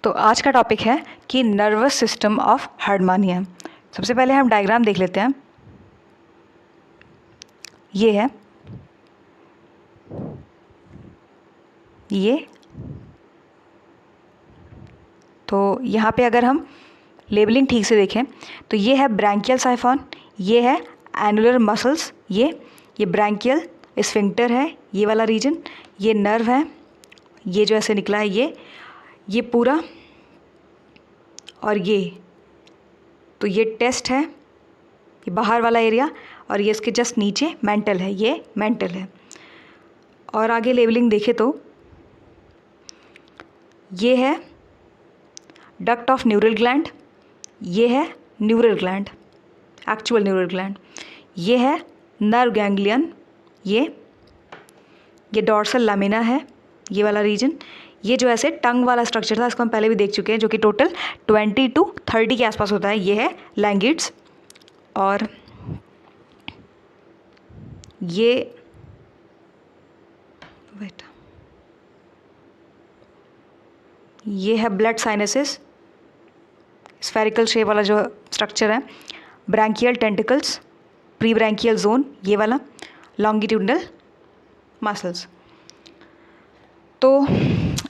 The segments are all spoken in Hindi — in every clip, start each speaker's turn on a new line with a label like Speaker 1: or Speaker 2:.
Speaker 1: तो आज का टॉपिक है कि नर्वस सिस्टम ऑफ हार्डमानिया। सबसे पहले हम डायग्राम देख लेते हैं। ये है, ये तो यहाँ पे अगर हम लेबलिंग ठीक से देखें तो ये है ब्रैंकियल साइफॉन, ये है एनुलर मसल्स, ये ब्रैंकियल स्फिंक्टर है, ये वाला रीजन, ये नर्व है, ये जो ऐसे निकला है ये पूरा, और तो ये टेस्ट है, ये बाहर वाला एरिया, और ये इसके जस्ट नीचे मेंटल है, ये मेंटल है। और आगे लेबलिंग देखें तो ये है डक्ट ऑफ न्यूरल ग्लैंड, ये है neural gland, actual neural gland, ये है नर्व गैंग्लियन, ये डॉर्सल लैमिना है, ये वाला रीजन। ये जो ऐसे टंग वाला स्ट्रक्चर था इसको हम पहले भी देख चुके हैं, जो कि टोटल 20 to 30 के आसपास होता है, ये है लैंगिड्स। और ये है ब्लड साइनसेस, स्फेरिकल शेप वाला जो स्ट्रक्चर है, branchial tentacles, pre branchial zone, ये वाला लॉन्गिट्यूडनल मसल्स। तो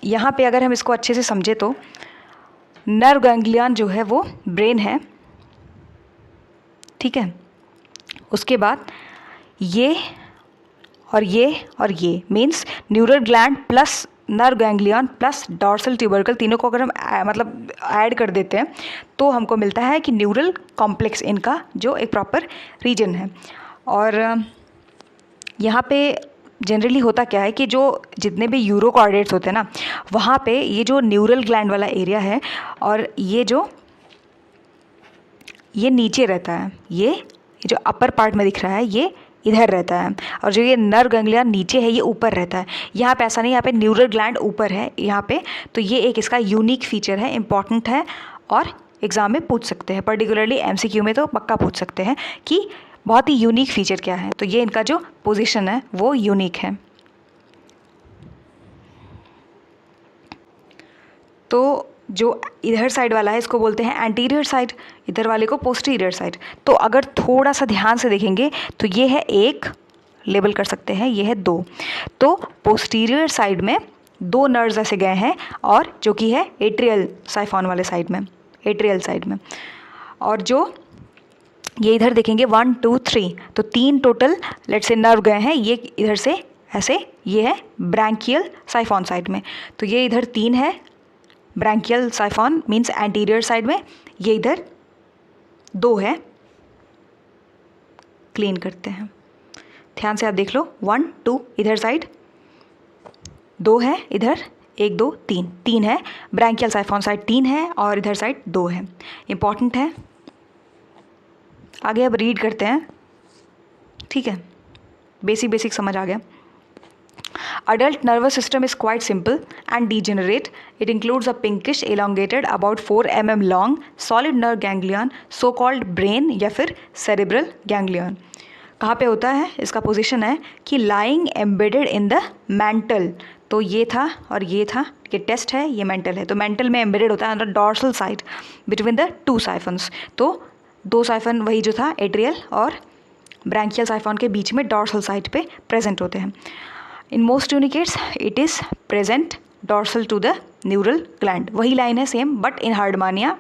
Speaker 1: यहाँ पे अगर हम इसको अच्छे से समझे तो नर्व गैंग्लियन जो है वो ब्रेन है, ठीक है। उसके बाद ये means neural gland plus nerve ganglion plus dorsal tubercle, तीनों को अगर हम मतलब ऐड कर देते हैं तो हमको मिलता है कि न्यूरल कॉम्प्लेक्स इनका जो एक प्रॉपर रीजन है। और यहाँ पे जनरली होता क्या है कि जो जितने भी यूरोकॉर्डेट्स होते हैं ना, वहाँ पे ये जो न्यूरल ग्लैंड वाला एरिया है और ये नीचे रहता है, ये जो अपर पार्ट में दिख रहा है ये इधर रहता है, और जो ये नर्व गैंग्लियन नीचे है ये ऊपर रहता है। यहाँ पे ऐसा नहीं, यहाँ पे न्यूरल ग्लैंड ऊपर है यहाँ पे। तो ये एक इसका यूनिक फीचर है, इम्पॉर्टेंट है, और एग्ज़ाम में पूछ सकते हैं, पर्टिकुलरली MCQ में तो पक्का पूछ सकते हैं कि बहुत ही यूनिक फीचर क्या है। तो ये इनका जो पोजीशन है वो यूनिक है। तो जो इधर साइड वाला है इसको बोलते हैं एंटीरियर साइड, इधर वाले को पोस्टीरियर साइड। तो अगर थोड़ा सा ध्यान से देखेंगे तो ये है 1, लेबल कर सकते हैं, ये है 2। तो पोस्टीरियर साइड में 2 नर्व्स ऐसे गए हैं, और जो कि है एट्रियल साइफॉन वाले साइड में, एट्रियल साइड में। और जो ये इधर देखेंगे 1 2 3, तो 3 टोटल लेट्स से नर्व गए हैं, ये इधर से ऐसे, ये है ब्रैंकियल साइफॉन साइड में। तो ये इधर 3 है ब्रैंकियल साइफॉन मीन्स एंटीरियर साइड में, ये इधर 2 है। क्लीन करते हैं, ध्यान से आप देख लो, 1 2 इधर साइड 2 है, इधर 1 2 3 है, ब्रैंकियल साइफॉन साइड 3 है, और इधर साइड 2 है। इंपॉर्टेंट है। आगे अब रीड करते हैं, ठीक है, बेसिक समझ आ गया। Adult nervous system is quite simple and degenerate. It includes a pinkish, elongated, about 4 mm long, solid nerve ganglion, so-called brain या फिर cerebral ganglion. कहाँ पे होता है? इसका पोजीशन है कि lying embedded in the mantle. तो ये था और ये था, ये टेस्ट है, ये मेंटल है। तो मेंटल में एम्बेडेड होता है on the dorsal side between the 2 siphons. तो 2 साइफन वही जो था एट्रियल और ब्रैंकियल साइफॉन के बीच में डॉर्सल साइड पे प्रेजेंट होते हैं। In most tunicates it is present dorsal to the neural gland, वही लाइन है same, but in Herdmania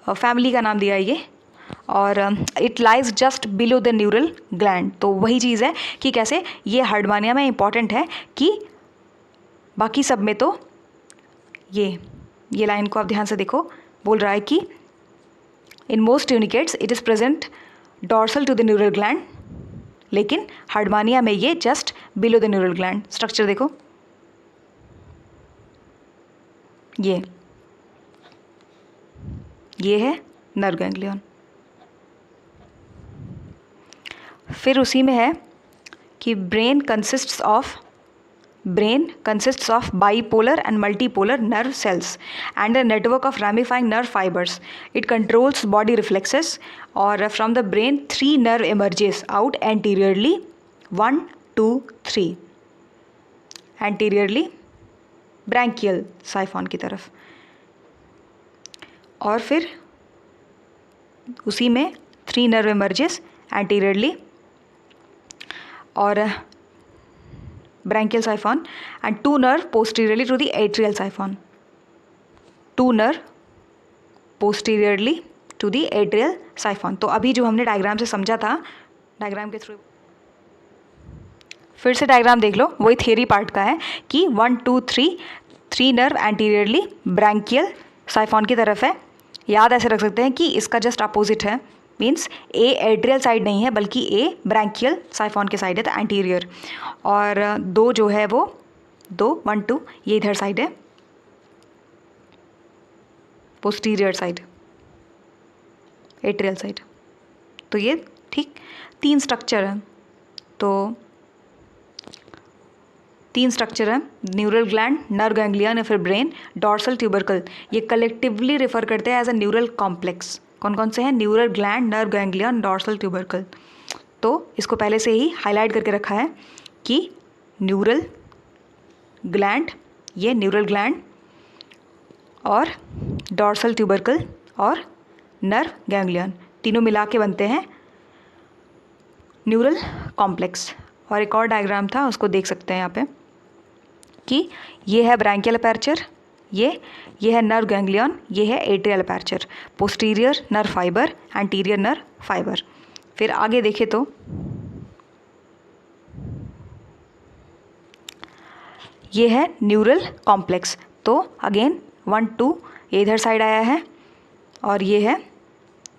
Speaker 1: family का नाम दिया है ये, और it lies just below the neural gland. तो वही चीज़ है कि कैसे ये हार्डमानिया में इंपॉर्टेंट है, कि बाकी सब में तो ये लाइन को आप ध्यान से देखो, बोल रहा है कि in most tunicates it is present dorsal to the neural gland, लेकिन हार्डमानिया में ये just below the neural gland. Structure देखो, ये है नर्व गैंग्लियन। फिर उसी में है कि brain consists of bipolar and multipolar nerve cells and a network of ramifying nerve fibers. It controls body reflexes, or from the brain 3 nerve emerges out anteriorly, 1 2 3 anteriorly, branchial siphon की तरफ, और फिर उसी में 3 नर्व इमर्जेस एंटीरियरली और branchial siphon and 2 nerve posteriorly to the atrial siphon, 2 nerve posteriorly to the atrial siphon. तो अभी जो हमने डायग्राम से समझा था, डायग्राम के थ्रू फिर से डायग्राम देख लो, वही थियरी पार्ट का है कि 1 2 3 नर्व एंटीरियरली ब्रैंकियल साइफॉन की तरफ है। याद ऐसे रख सकते हैं कि इसका जस्ट अपोजिट है, मीन्स ए एट्रियल साइड नहीं है बल्कि ए ब्रैंकियल साइफॉन के साइड है, तो एंटीरियर। और 2 जो है वो 2 1 2 ये इधर साइड है, पोस्टीरियर साइड, एट्रियल साइड। तो ये ठीक 3 स्ट्रक्चर है, तो 3 स्ट्रक्चर है, न्यूरल ग्लैंड, नर्व गैंग्लियन या फिर ब्रेन, डॉर्सल ट्यूबरकल। ये कलेक्टिवली रेफर करते हैं एज अ न्यूरल कॉम्प्लेक्स। कौन कौन से हैं? Neural gland, nerve ganglion, dorsal tubercle. तो इसको पहले से ही हाईलाइट करके रखा है कि न्यूरल ग्लैंड, ये न्यूरल ग्लैंड और डॉर्सल ट्यूबरकल और नर्व गैंग्लियन तीनों मिला के बनते हैं न्यूरल कॉम्प्लेक्स। और एक और डायग्राम था, उसको देख सकते हैं यहाँ पे कि ये है ब्रैंकियल अपर्चर, ये है नर्व गैंग्लियन, ये है atrial aperture, posterior nerve fibre, anterior nerve fibre. फिर आगे देखें तो ये है न्यूरल कॉम्प्लेक्स। तो अगेन 1 2 ये इधर साइड आया है, और ये है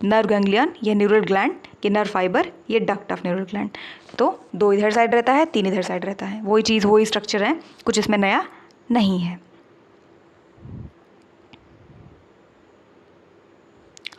Speaker 1: नर्व गैंग्लियन, ये न्यूरल ग्लैंड, ये नर्व फाइबर, ये डक्ट ऑफ न्यूरल ग्लैंड। तो 2 इधर साइड रहता है, 3 इधर साइड रहता है, वही चीज़ वही स्ट्रक्चर है, कुछ इसमें नया नहीं है।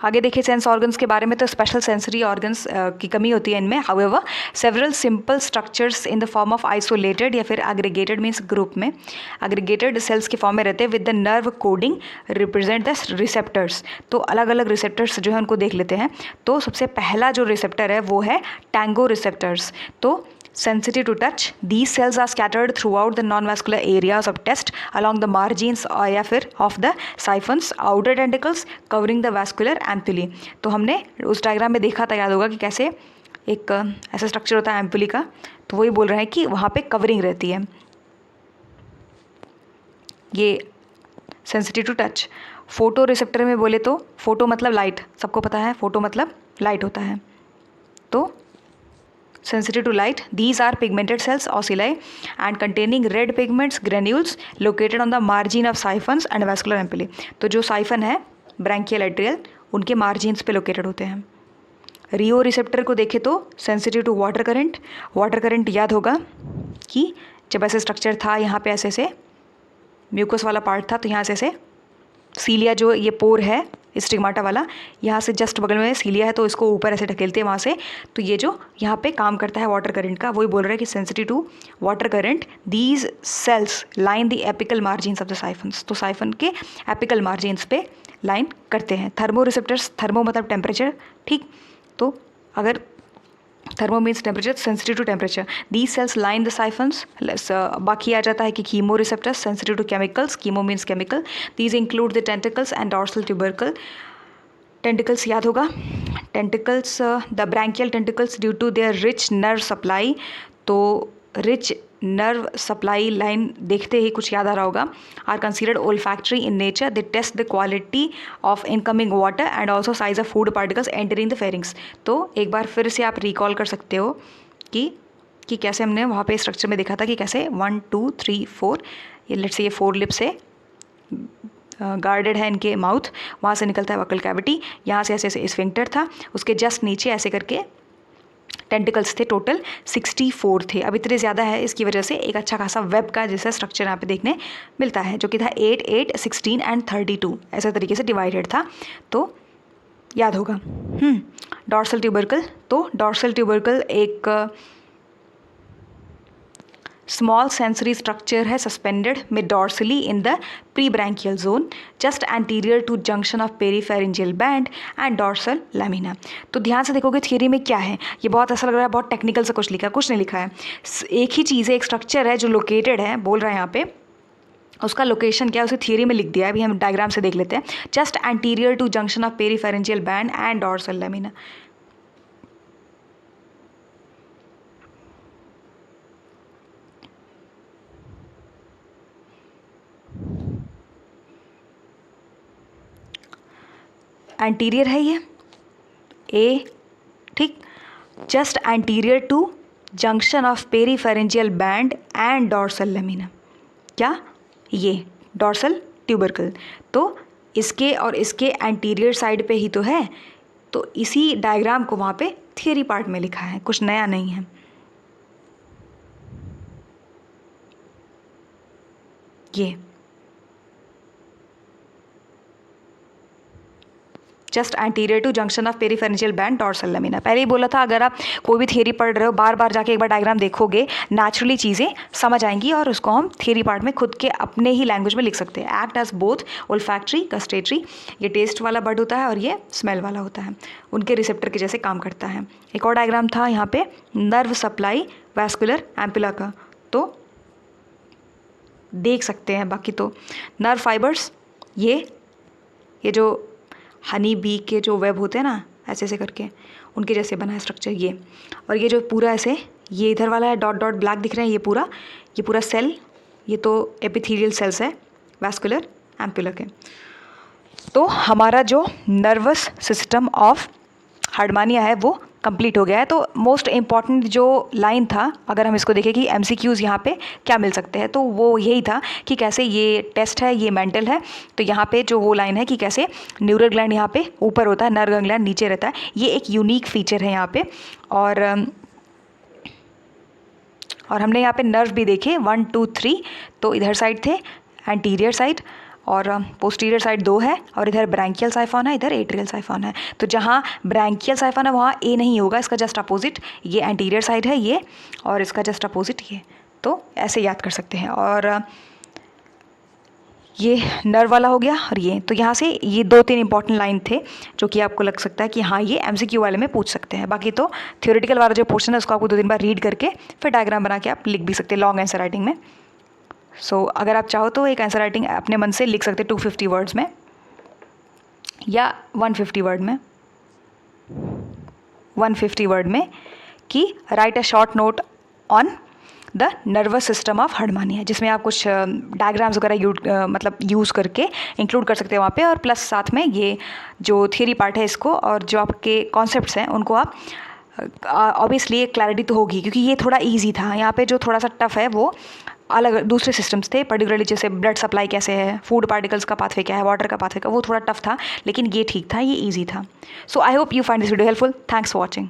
Speaker 1: आगे देखिए सेंस ऑर्गन्स के बारे में, तो स्पेशल सेंसरी ऑर्गन्स की कमी होती है इनमें। However several simple structures in the form of isolated या फिर एग्रीगेटेड, मीन्स ग्रुप में एग्रीगेटेड सेल्स के फॉर्म में रहते हैं with the nerve coding represent the receptors. तो अलग अलग रिसेप्टर्स जो है उनको देख लेते हैं। तो सबसे पहला जो रिसेप्टर है वो है टैंगो रिसेप्टर्स। तो sensitive to touch, these cells are scattered throughout the non-vascular areas of chest along the margins या फिर of the siphons, outer tentacles covering the vascular ampullae। तो हमने उस डायग्राम में देखा था, याद होगा कि कैसे एक ऐसा स्ट्रक्चर होता है एम्पुली का, तो वही बोल रहे हैं कि वहाँ पे कवरिंग रहती है। ये sensitive to touch. Photo receptor में बोले तो फोटो मतलब लाइट, सबको पता है फोटो मतलब लाइट होता है। तो sensitive to light, these are pigmented cells oculi and containing red pigments granules located on the margin of siphons and vascular ampullae। तो जो साइफन है ब्रैंकियल एट्रियल, उनके मार्जिन्स पे लोकेटेड होते हैं। रियो रिसेप्टर को देखें तो sensitive to water current. Water current याद होगा कि जब ऐसे स्ट्रक्चर था, यहाँ पे ऐसे से म्यूकस वाला पार्ट था, तो यहाँ से ऐसे सीलिया जो ये पोर है स्टिग्माटा वाला, यहाँ से जस्ट बगल में सीलिया है, तो इसको ऊपर ऐसे ढकेलते हैं वहाँ से। तो ये जो यहाँ पे काम करता है वाटर करंट का, वही बोल रहा है कि sensitive to water current, these cells line the apical margins of the siphons. तो साइफन के एपिकल मार्जिन्स पे लाइन करते हैं। थर्मो रिसेप्टर्स, थर्मो मतलब टेम्परेचर, ठीक। तो अगर thermo means temperature, sensitive to temperature, these cells line the siphons. बाकी आ जाता है कि chemo receptors, sensitive to chemicals, chemo means chemical, these include the tentacles and dorsal tubercle. Tentacles याद होगा, tentacles the branchial tentacles due to their rich nerve supply. तो रिच नर्व सप्लाई लाइन देखते ही कुछ याद आ रहा होगा। Are considered olfactory in nature, they taste the quality of incoming water and also size of food particles entering the pharynx. तो एक बार फिर से आप रिकॉल कर सकते हो कि कैसे हमने वहाँ पे स्ट्रक्चर में देखा था कि कैसे 1 2 3 4 ये लेट्स से ये 4 लिप्स है, गार्डेड है इनके माउथ, वहाँ से निकलता है वोकल कैविटी, यहाँ से ऐसे ऐसे स्फिंक्टर था, उसके जस्ट नीचे ऐसे करके टेंटिकल्स थे, टोटल 64 थे। अब इतने ज़्यादा है, इसकी वजह से एक अच्छा खासा वेब का जैसा स्ट्रक्चर यहाँ पे देखने मिलता है, जो कि था 8 8 16 एंड 32 ऐसा तरीके से डिवाइडेड था। तो याद होगा। डॉर्सल ट्यूबरकल, तो डॉर्सल ट्यूबरकल एक स्मॉल सेंसरी स्ट्रक्चर है सस्पेंडेड में dorsally in the pre branchial zone just anterior to junction of peripharyngeal band and dorsal lamina. तो ध्यान से देखोगे थियरी में क्या है, ये बहुत ऐसा लग रहा है बहुत टेक्निकल से कुछ लिखा है, कुछ नहीं लिखा है। एक ही चीज़ है, एक स्ट्रक्चर है जो लोकेटेड है, बोल रहा है यहाँ पे उसका लोकेशन क्या है उसे थियरी में लिख दिया है। अभी हम डायग्राम से देख लेते हैं। Just anterior to junction of peripharyngeal band and dorsal lamina. Anterior है ये ए, ठीक, just anterior to junction of peripharyngeal band and dorsal lamina. क्या? ये डॉर्सल ट्यूबरकल। तो इसके और इसके एंटीरियर साइड पे ही तो है, तो इसी डायग्राम को वहाँ पे थियरी पार्ट में लिखा है, कुछ नया नहीं है। ये just anterior to junction of peripharyngeal band dorsal lamina. पहले ही बोला था, अगर आप कोई भी थियरी पढ़ रहे हो, बार बार जाके एक बार डायग्राम देखोगे, नेचुरली चीज़ें समझ आएंगी और उसको हम थियरी पार्ट में खुद के अपने ही लैंग्वेज में लिख सकते हैं। Act as both olfactory gustatory, ये टेस्ट वाला बर्ड होता है और ये स्मेल वाला होता है, उनके रिसेप्टर के जैसे काम करता है। एक और डायग्राम था यहाँ पे नर्व सप्लाई वैस्कुलर एम्पुला का, तो देख सकते हैं। बाकी तो नर्व फाइबर्स, ये जो हनी बी के जो वेब होते हैं ना, ऐसे ऐसे करके उनके जैसे बना है स्ट्रक्चर ये। और ये जो पूरा ऐसे, ये इधर वाला है डॉट डॉट ब्लैक दिख रहे हैं, ये पूरा सेल, ये तो एपिथेलियल सेल्स है वैस्कुलर एम्पुला के। तो हमारा जो नर्वस सिस्टम ऑफ हार्डमानिया है वो कंप्लीट हो गया है। तो मोस्ट इम्पॉर्टेंट जो लाइन था, अगर हम इसको देखें कि MCQs यहाँ पे क्या मिल सकते हैं, तो वो यही था कि कैसे ये टेस्ट है, ये मेंटल है। तो यहाँ पे जो वो लाइन है कि कैसे न्यूरल ग्लैंड यहाँ पे ऊपर होता है, नर्व ग्लैंड नीचे रहता है, ये एक यूनिक फीचर है यहाँ पे। और हमने यहाँ पे नर्व भी देखे 1 2 3, तो इधर साइड थे एंटीरियर साइड, और पोस्टीरियर साइड 2 है, और इधर ब्रैंकियल साइफॉन है, इधर एट्रियल साइफॉन है। तो जहाँ ब्रैंकियल साइफॉन है वहाँ ए नहीं होगा, इसका जस्ट अपोजिट ये एंटीरियर साइड है ये, और इसका जस्ट अपोजिट ये। तो ऐसे याद कर सकते हैं। और ये नर्व वाला हो गया, और ये तो यहाँ से ये 2-3 इंपॉर्टेंट लाइन थे जो कि आपको लग सकता है कि हाँ ये MCQ वाले में पूछ सकते हैं। बाकी तो थ्योरेटिकल वाला जो पोर्शन है उसको आपको 2-3 बार रीड करके फिर डायग्राम बना के आप लिख भी सकते हैं लॉन्ग आंसर राइटिंग में। सो अगर आप चाहो तो एक आंसर राइटिंग अपने मन से लिख सकते 250 वर्ड्स में या 150 वर्ड में, 150 वर्ड में, कि write a short note on the nervous system of Herdmania, जिसमें आप कुछ डायग्राम्स वगैरह मतलब यूज़ करके इंक्लूड कर सकते हैं वहाँ पे, और प्लस साथ में ये जो थियरी पार्ट है इसको और जो आपके कॉन्सेप्ट्स हैं उनको आप ऑब्वियसली एक क्लैरिटी तो होगी, क्योंकि ये थोड़ा ईजी था। यहाँ पे जो थोड़ा सा टफ है वो अलग दूसरे सिस्टम्स थे, पर्टिकुलरली जैसे ब्लड सप्लाई कैसे है, फूड पार्टिकल्स का पाथवे क्या है, वाटर का पाथवे का, वो थोड़ा टफ था, लेकिन ये ठीक था, ये ईजी था। So I hope you find this video helpful. Thanks for watching.